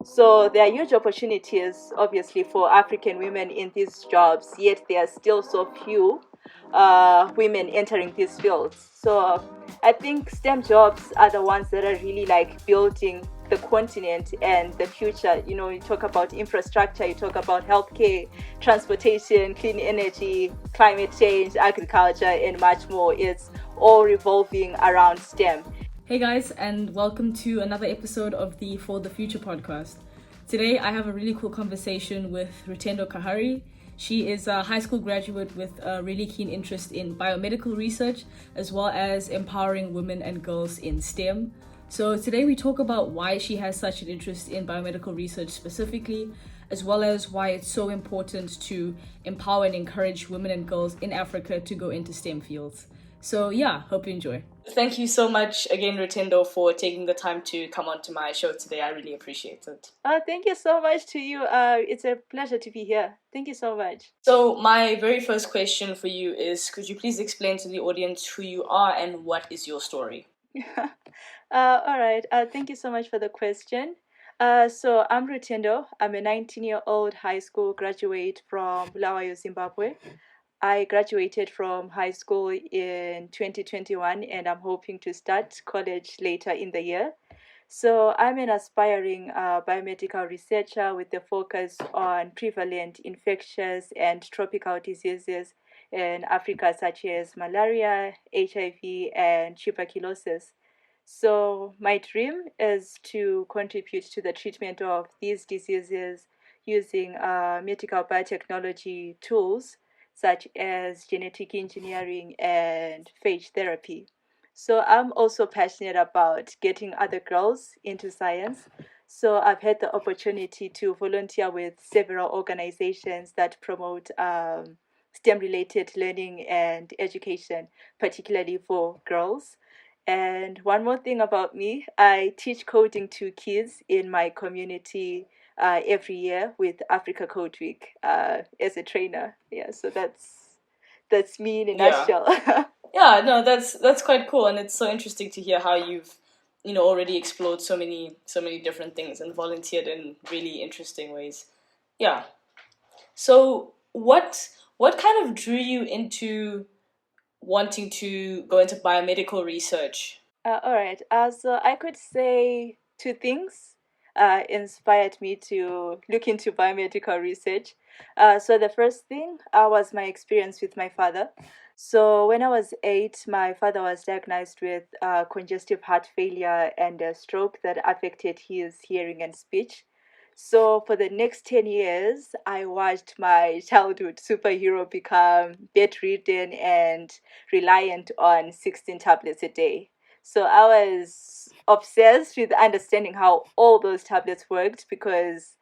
So there are huge opportunities, obviously, for African women in these jobs, yet there are still so few women entering these fields. So I think STEM jobs are the ones that are really like building the continent and the future. You know, you talk about infrastructure, you talk about healthcare, transportation, clean energy, climate change, agriculture, and much more. It's all revolving around STEM. Hey guys, and welcome to another episode of the For the Future podcast. Today I have a really cool conversation with Rutendo Kahari. She is a high school graduate with a really keen interest in biomedical research, as well as empowering women and girls in STEM. So today we talk about why she has such an interest in biomedical research specifically, as well as why it's so important to empower and encourage women and girls in Africa to go into STEM fields. So yeah, hope you enjoy. Thank you so much again, Rutendo, for taking the time to come onto my show today. I really appreciate it. Thank you so much to you. It's a pleasure to be here. Thank you so much. So my very first question for you is, could you please explain to the audience who you are and what is your story? All right. Thank you so much for the question. So I'm Rutendo. I'm a 19-year-old high school graduate from Bulawayo, Zimbabwe. I graduated from high school in 2021 and I'm hoping to start college later in the year. So I'm an aspiring biomedical researcher with a focus on prevalent infectious and tropical diseases in Africa, such as malaria, HIV, and tuberculosis. So my dream is to contribute to the treatment of these diseases using medical biotechnology tools such as genetic engineering and phage therapy. So I'm also passionate about getting other girls into science. So I've had the opportunity to volunteer with several organizations that promote STEM related learning and education, particularly for girls. And one more thing about me, I teach coding to kids in my community every year with Africa Code Week as a trainer. Yeah, so that's me in a nutshell. Yeah, no, that's quite cool, and it's so interesting to hear how you've already explored so many different things and volunteered in really interesting ways. Yeah. So what kind of drew you into wanting to go into biomedical research? All right. So I could say two things inspired me to look into biomedical research. So the first thing was my experience with my father. So when I was 8, my father was diagnosed with congestive heart failure and a stroke that affected his hearing and speech. So for the next 10 years, I watched my childhood superhero become bedridden and reliant on 16 tablets a day. So I was obsessed with understanding how all those tablets worked because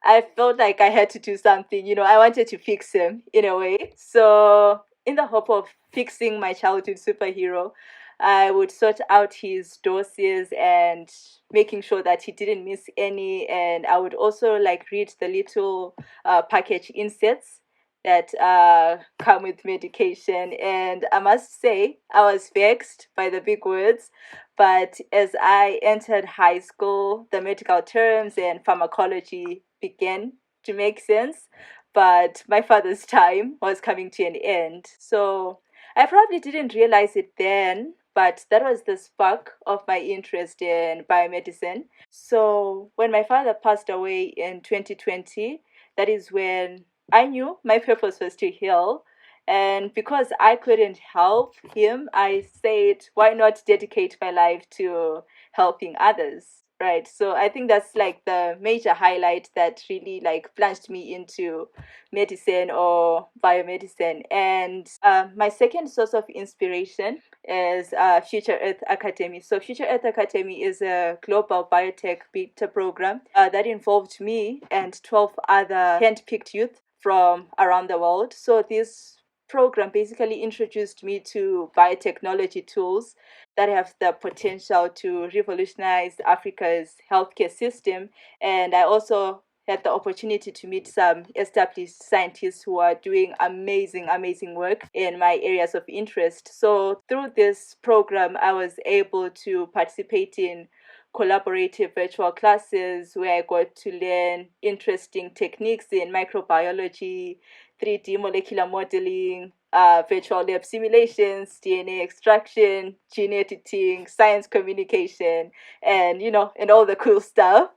I felt like I had to do something. You know, I wanted to fix him in a way. So, in the hope of fixing my childhood superhero, I would sort out his doses and making sure that he didn't miss any. And I would also like read the little package inserts that come with medication. And I must say, I was vexed by the big words. But as I entered high school, the medical terms and pharmacology began to make sense. But my father's time was coming to an end. So I probably didn't realize it then, but that was the spark of my interest in biomedicine. So when my father passed away in 2020, that is when I knew my purpose was to heal. And because I couldn't help him, I said, why not dedicate my life to helping others? Right. So I think that's like the major highlight that really like plunged me into medicine or biomedicine. And my second source of inspiration is Future Earth Academy. So Future Earth Academy is a global biotech beta program that involved me and 12 other handpicked youth from around the world. So this program basically introduced me to biotechnology tools that have the potential to revolutionize Africa's healthcare system. And I also had the opportunity to meet some established scientists who are doing amazing work in my areas of interest. So through this program, I was able to participate in collaborative virtual classes where I got to learn interesting techniques in microbiology, 3D molecular modeling, virtual lab simulations, DNA extraction, gene editing, science communication, and and all the cool stuff.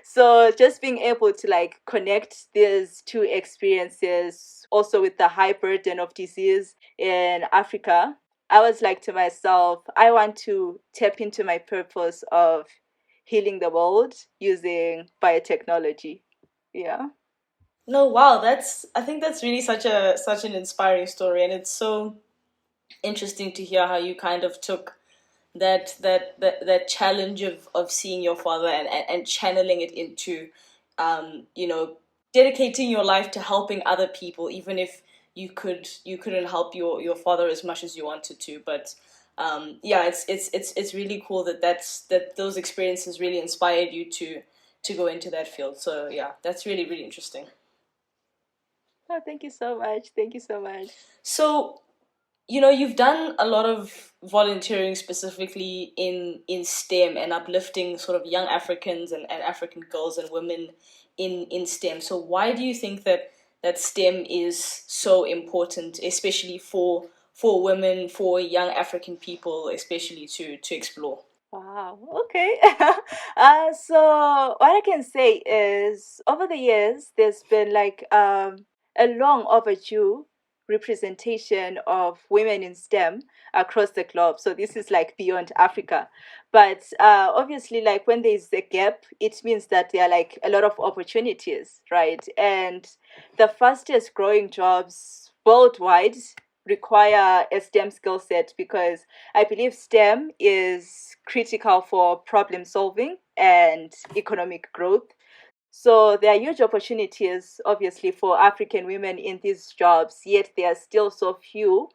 So just being able to like connect these two experiences, also with the high burden of disease in Africa, I was like to myself, I want to tap into my purpose of healing the world using biotechnology. Yeah. No, wow, that's I think that's really such an inspiring story, and it's so interesting to hear how you kind of took that challenge of seeing your father and channeling it into you know, dedicating your life to helping other people, even if you couldn't help your father as much as you wanted to. But yeah, it's really cool that that those experiences really inspired you to go into that field. So yeah, that's really really interesting. Oh, thank you so much. Thank you so much. So, you know, you've done a lot of volunteering specifically in STEM and uplifting sort of young Africans and African girls and women in STEM. So why do you think that STEM is so important, especially for women, for young African people, especially to explore? Wow. Okay. So what I can say is, over the years, there's been like a long overdue representation of women in STEM across the globe. So this is like beyond Africa. But obviously, like when there's a gap, it means that there are like a lot of opportunities, right? And the fastest growing jobs worldwide require a STEM skill set, because I believe STEM is critical for problem solving and economic growth. So there are huge opportunities, obviously, for African women in these jobs, yet there are still so few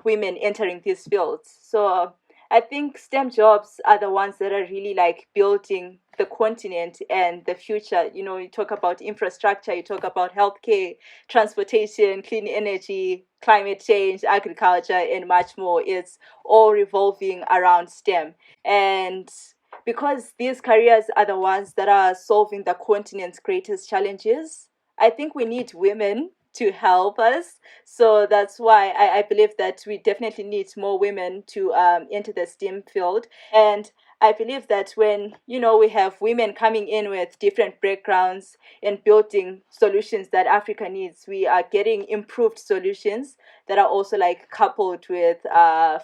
women entering these fields. So I think STEM jobs are the ones that are really like building the continent and the future. You talk about infrastructure, you talk about healthcare, transportation, clean energy, climate change, agriculture, and much more. It's all revolving around STEM. And because these careers are the ones that are solving the continent's greatest challenges, I think we need women to help us. So that's why I believe that we definitely need more women to enter the STEM field. And I believe that when, we have women coming in with different backgrounds and building solutions that Africa needs, we are getting improved solutions that are also like coupled with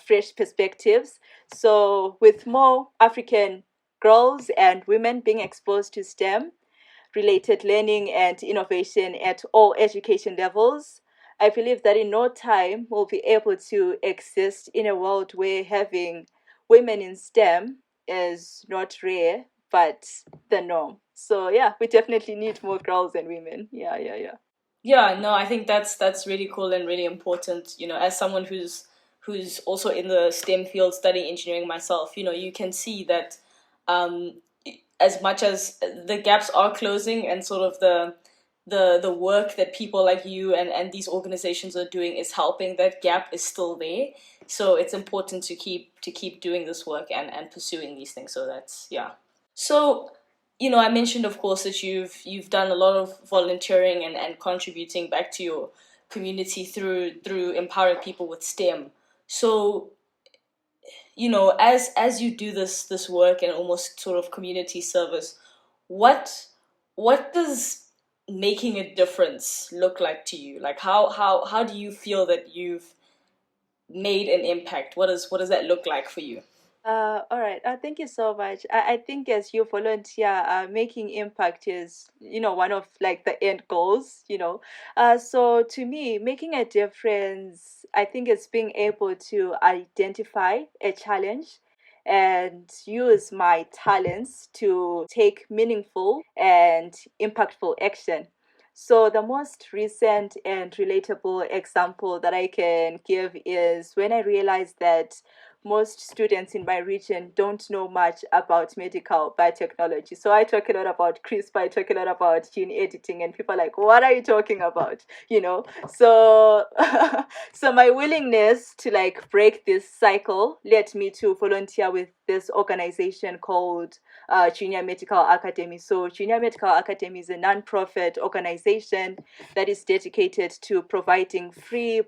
fresh perspectives. So with more African girls and women being exposed to STEM related learning and innovation at all education levels, I believe that in no time we'll be able to exist in a world where having women in STEM is not rare, but the norm. So yeah, we definitely need more girls and women. Yeah, yeah, yeah. Yeah, no, I think that's really cool and really important. You know, as someone who's also in the STEM field studying engineering myself, you know, you can see that um, as much as the gaps are closing and sort of the work that people like you and these organizations are doing is helping, that gap is still there. So it's important to keep doing this work and pursuing these things. So that's yeah. So, you know, I mentioned, of course, that you've done a lot of volunteering and contributing back to your community through empowering people with STEM. So, you know, as you do this work and almost sort of community service, what what does making a difference look like to you? Like how do you feel that you've made an impact? What does that look like for you? All right. Thank you so much. I think as you volunteer, making impact is, one of like the end goals. So to me, making a difference, I think it's being able to identify a challenge and use my talents to take meaningful and impactful action. So the most recent and relatable example that I can give is when I realized that most students in my region don't know much about medical biotechnology. So I talk a lot about CRISPR, I talk a lot about gene editing, and people are like, what are you talking about? So so my willingness to like break this cycle led me to volunteer with this organization called Junior Medical Academy. So Junior Medical Academy is a non-profit organization that is dedicated to providing free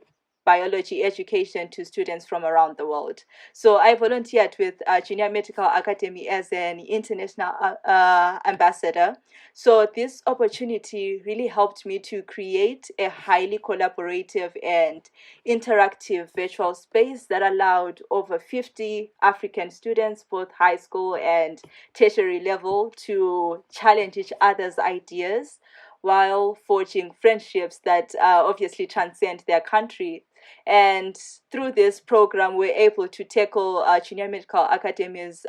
biology education to students from around the world. So I volunteered with Junior Medical Academy as an international ambassador. So this opportunity really helped me to create a highly collaborative and interactive virtual space that allowed over 50 African students, both high school and tertiary level, to challenge each other's ideas while forging friendships that obviously transcend their country. And through this program, we're able to tackle Junior Medical Academy's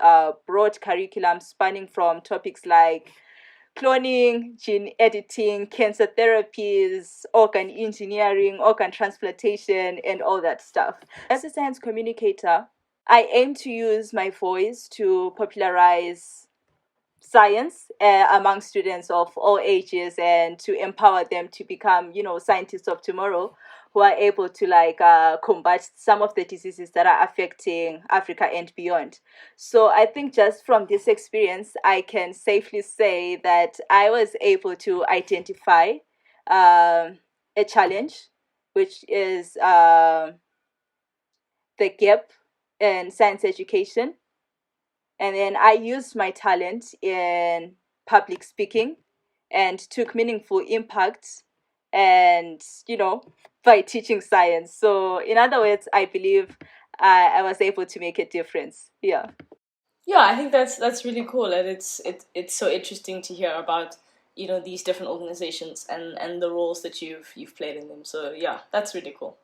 broad curriculum spanning from topics like cloning, gene editing, cancer therapies, organ engineering, organ transplantation, and all that stuff. As a science communicator, I aim to use my voice to popularize science among students of all ages and to empower them to become scientists of tomorrow who are able to combat some of the diseases that are affecting Africa and beyond. So I think just from this experience I can safely say that I was able to identify a challenge, which is the gap in science education, and then I used my talent in public speaking and took meaningful impact and, by teaching science. So, in other words, I believe I was able to make a difference. Yeah. Yeah, I think that's really cool, and it's so interesting to hear about these different organizations and the roles that you've played in them. So yeah, that's really cool.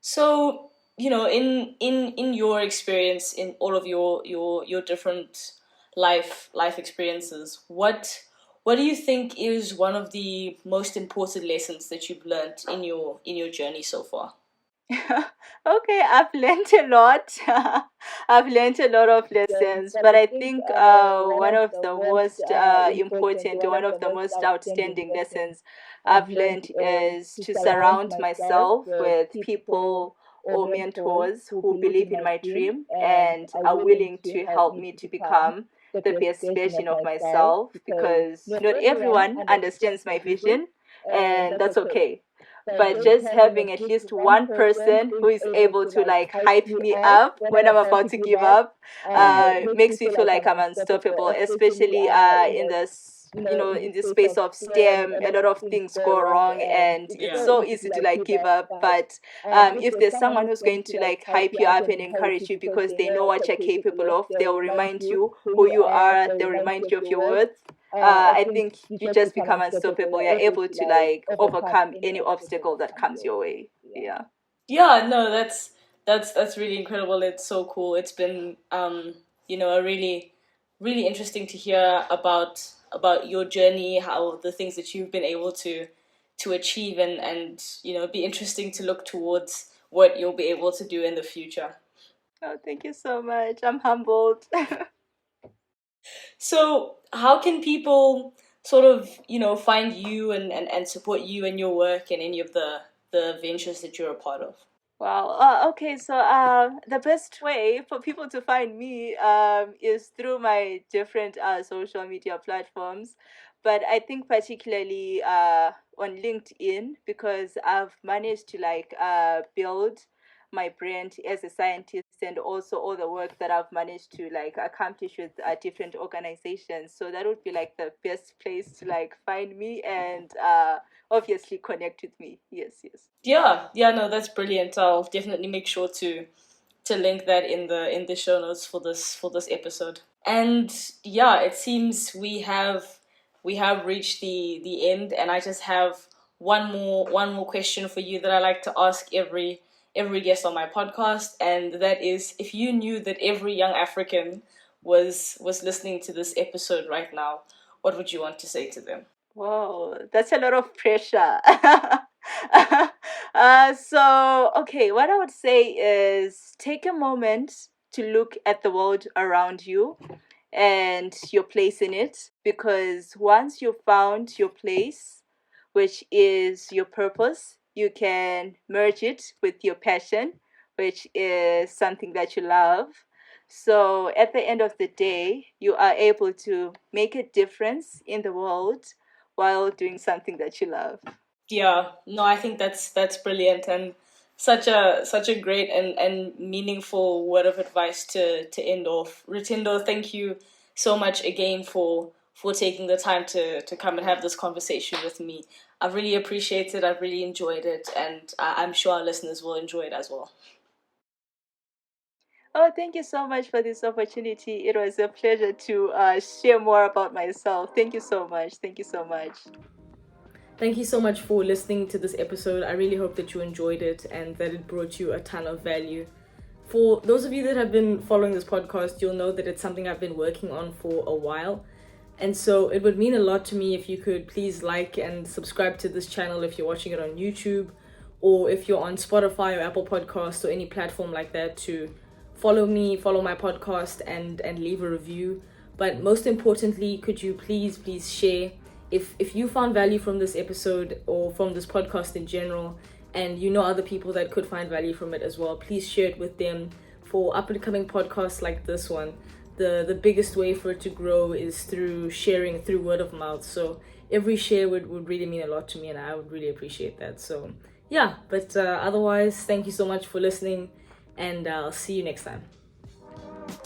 So in your experience, in all of your different life experiences, what do you think is one of the most important lessons that you've learned in your journey so far? Okay, I've learned a lot. I've learned a lot of lessons, but I think one of the most important, one of the most outstanding lessons I've learned is to surround myself with people or mentors who believe in my dream and are willing to help me to become the best version of myself, because not everyone understands my vision, and that's okay. But just having at least one person who is able to like hype me up when I'm about to give up makes me feel like I'm unstoppable, especially in this in this space of STEM. A lot of things go wrong and it's so easy to like give up. But if there's someone who's going to like hype you up and encourage you because they know what you're capable of, they'll remind you who you are, they'll remind you of your worth. I think you just become unstoppable. You're able to like overcome any obstacle that comes your way. Yeah. Yeah, no, that's really incredible. It's so cool. It's been a really interesting to hear about your journey, how the things that you've been able to achieve, and be interesting to look towards what you'll be able to do in the future. Oh, thank you so much. I'm humbled. So, how can people sort of, find you and support you in your work and any of the ventures that you're a part of? Wow. Okay. So the best way for people to find me is through my different social media platforms, but I think particularly on LinkedIn, because I've managed to like build my brand as a scientist and also all the work that I've managed to like accomplish with different organizations. So that would be like the best place to like find me and obviously connect with me. Yes, yes. Yeah, no, that's brilliant. I'll definitely make sure to link that in the show notes for this episode. And yeah, it seems we have reached the end, and I just have one more question for you that I like to ask every guest on my podcast, and that is, if you knew that every young African was listening to this episode right now, what would you want to say to them? Whoa, that's a lot of pressure. Okay, what I would say is take a moment to look at the world around you and your place in it, because once you found your place, which is your purpose, you can merge it with your passion, which is something that you love. So at the end of the day, you are able to make a difference in the world while doing something that you love. Yeah, no, I think that's brilliant and such a great and meaningful word of advice to end off. Rutindo, thank you so much again for taking the time to come and have this conversation with me. I've really appreciated it. I've really enjoyed it, and I'm sure our listeners will enjoy it as well. Oh, thank you so much for this opportunity. It was a pleasure to share more about myself. Thank you so much. Thank you so much. Thank you so much for listening to this episode. I really hope that you enjoyed it and that it brought you a ton of value. For those of you that have been following this podcast, you'll know that it's something I've been working on for a while. And so it would mean a lot to me if you could please like and subscribe to this channel if you're watching it on YouTube, or if you're on Spotify or Apple Podcasts or any platform like that, to follow me, follow my podcast, and leave a review. But most importantly, could you please share if you found value from this episode or from this podcast in general, and you know other people that could find value from it as well, please share it with them. For up and coming podcasts like this one, the biggest way for it to grow is through sharing, through word of mouth. So every share would really mean a lot to me, and I would really appreciate that. So yeah, but otherwise, thank you so much for listening, and I'll see you next time.